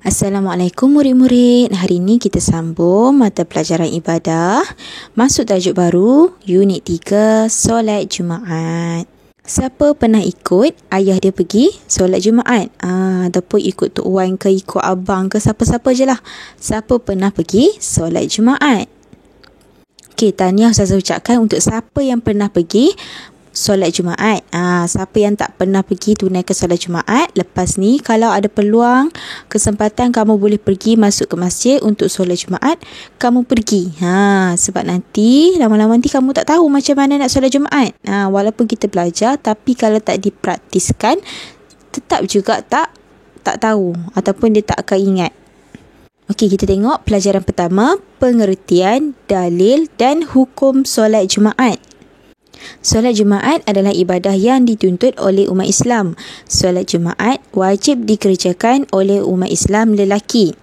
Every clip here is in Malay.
Assalamualaikum murid-murid. Hari ini kita sambung mata pelajaran ibadah. Masuk tajuk baru, unit 3, solat Jumaat. Siapa pernah ikut ayah dia pergi solat Jumaat? Ataupun ikut Tok Wan ke, ikut abang ke, siapa-siapa je lah. Siapa pernah pergi solat Jumaat? Okey, tahniah Ustazah ucapkan untuk siapa yang pernah pergi solat Jumaat. Siapa yang tak pernah pergi tunaikan solat Jumaat, lepas ni kalau ada peluang, kesempatan kamu boleh pergi masuk ke masjid untuk solat Jumaat, kamu pergi. Sebab nanti lama-lama nanti kamu tak tahu macam mana nak solat Jumaat. Walaupun kita belajar, tapi kalau tak dipraktiskan, tetap juga tak tahu ataupun dia tak akan ingat. Okey, kita tengok pelajaran pertama, pengertian, dalil dan hukum solat Jumaat. Solat Jumaat adalah ibadah yang dituntut oleh umat Islam. Solat Jumaat wajib dikerjakan oleh umat Islam lelaki.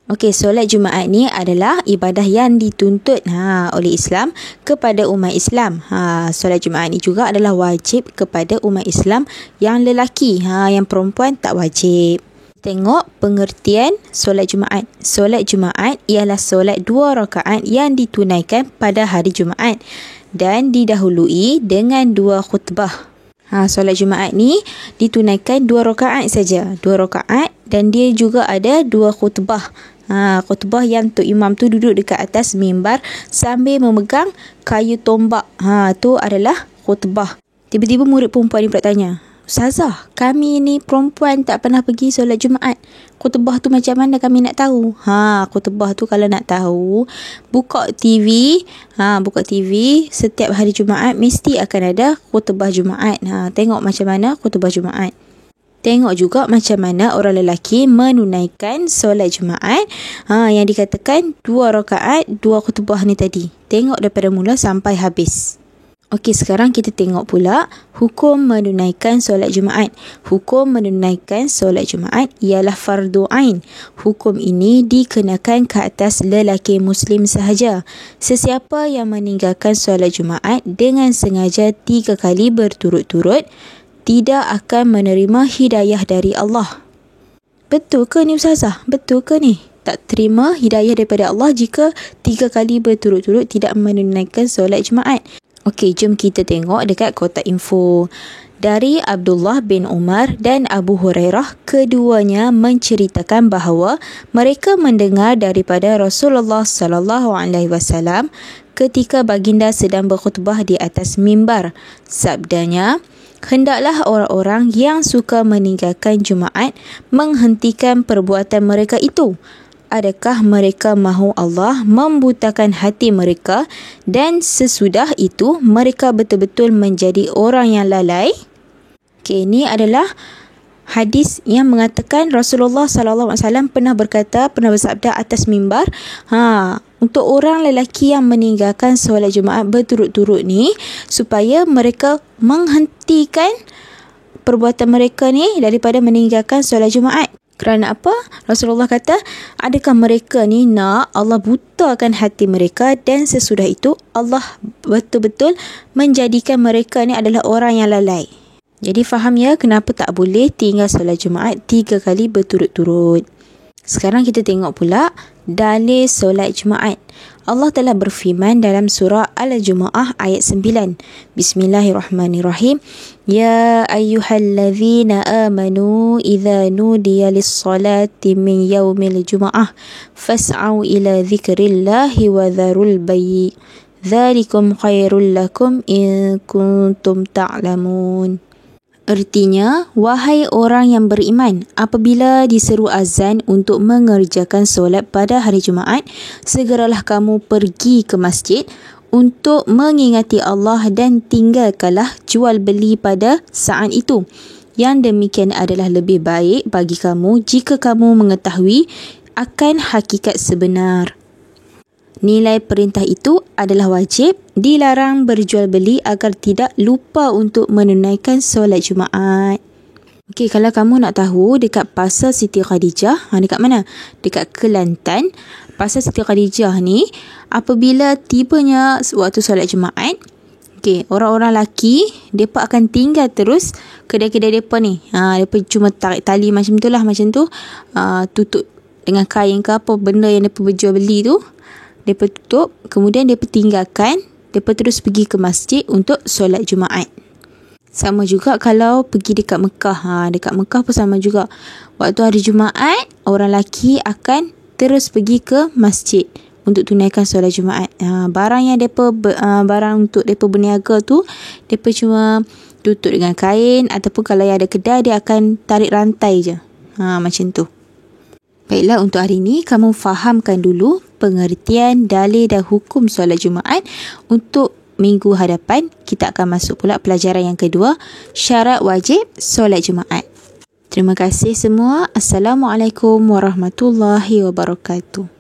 Okey, solat Jumaat ni adalah ibadah yang dituntut oleh Islam kepada umat Islam. Solat Jumaat ni juga adalah wajib kepada umat Islam yang lelaki. Yang perempuan tak wajib. Tengok pengertian solat Jumaat. Solat Jumaat ialah solat 2 rakaat yang ditunaikan pada hari Jumaat dan didahului dengan 2 khutbah. Solat Jumaat ni ditunaikan 2 rakaat saja. 2 rakaat dan dia juga ada 2 khutbah. Khutbah yang Tok Imam tu duduk dekat atas mimbar sambil memegang kayu tombak. Tu adalah khutbah. Tiba-tiba murid perempuan ni pula tanya, Ustazah, kami ni perempuan tak pernah pergi solat Jumaat. Khutbah tu macam mana kami nak tahu? Khutbah tu kalau nak tahu, buka TV. Buka TV setiap hari Jumaat mesti akan ada khutbah Jumaat. Tengok macam mana khutbah Jumaat. Tengok juga macam mana orang lelaki menunaikan solat Jumaat. Yang dikatakan 2 rakaat, 2 khutbah ni tadi. Tengok daripada mula sampai habis. Okey, sekarang kita tengok pula hukum menunaikan solat Jumaat. Hukum menunaikan solat Jumaat ialah fardu ain. Hukum ini dikenakan ke atas lelaki Muslim sahaja. Sesiapa yang meninggalkan solat Jumaat dengan sengaja 3 kali berturut-turut, tidak akan menerima hidayah dari Allah. Betul ke ni Ustazah? Betul ke ni? Tak terima hidayah daripada Allah jika 3 kali berturut-turut tidak menunaikan solat Jumaat. Okey, jom kita tengok dekat kotak info. Dari Abdullah bin Umar dan Abu Hurairah, keduanya menceritakan bahawa mereka mendengar daripada Rasulullah sallallahu alaihi wasallam ketika baginda sedang berkhutbah di atas mimbar. Sabdanya, hendaklah orang-orang yang suka meninggalkan Jumaat menghentikan perbuatan mereka itu. Adakah mereka mahu Allah membutakan hati mereka dan sesudah itu mereka betul-betul menjadi orang yang lalai? Okey, ini adalah hadis yang mengatakan Rasulullah sallallahu alaihi wasallam pernah bersabda atas mimbar, untuk orang lelaki yang meninggalkan solat Jumaat berturut-turut ni, supaya mereka menghentikan perbuatan mereka ni daripada meninggalkan solat Jumaat. Kerana apa? Rasulullah kata, adakah mereka ni nak Allah butakan hati mereka dan sesudah itu Allah betul-betul menjadikan mereka ni adalah orang yang lalai. Jadi faham ya kenapa tak boleh tinggal solat Jumaat 3 kali berturut-turut. Sekarang kita tengok pula dalil solat Jumaat. Allah telah berfirman dalam surah Al-Jumu'ah ayat 9. Bismillahirrahmanirrahim. Ya ayyuhallazina amanu idza nudiya lis-salati min yaumil jumu'ah fas'au ila dzikrillahi wa dzarul bay'. Dzalikum khairul lakum in kuntum ta'lamun. Artinya, wahai orang yang beriman, apabila diseru azan untuk mengerjakan solat pada hari Jumaat, segeralah kamu pergi ke masjid untuk mengingati Allah dan tinggalkanlah jual beli pada saat itu. Yang demikian adalah lebih baik bagi kamu jika kamu mengetahui akan hakikat sebenar. Nilai perintah itu adalah wajib, dilarang berjual beli agar tidak lupa untuk menunaikan solat Jumaat. Okey, kalau kamu nak tahu dekat Pasar Siti Khadijah, dekat mana? Dekat Kelantan. Pasar Siti Khadijah ni, apabila tibanya waktu solat Jumaat, okey, orang-orang lelaki, mereka akan tinggal terus kedai-kedai mereka ni. Mereka cuma tarik tali macam tu lah, macam tu, tutup dengan kain ke apa benda yang mereka berjual beli tu. Mereka tutup, kemudian mereka tinggalkan, mereka terus pergi ke masjid untuk solat Jumaat. Sama juga kalau pergi dekat Mekah. Dekat Mekah pun sama juga. Waktu hari Jumaat, orang lelaki akan terus pergi ke masjid untuk tunaikan solat Jumaat. Barang yang barang untuk mereka berniaga tu, mereka cuma tutup dengan kain, ataupun kalau yang ada kedai, dia akan tarik rantai je. Macam tu. Baiklah, untuk hari ini kamu fahamkan dulu pengertian, dalil dan hukum solat Jumaat. Untuk minggu hadapan, kita akan masuk pula pelajaran yang kedua, syarat wajib solat Jumaat. Terima kasih semua. Assalamualaikum warahmatullahi wabarakatuh.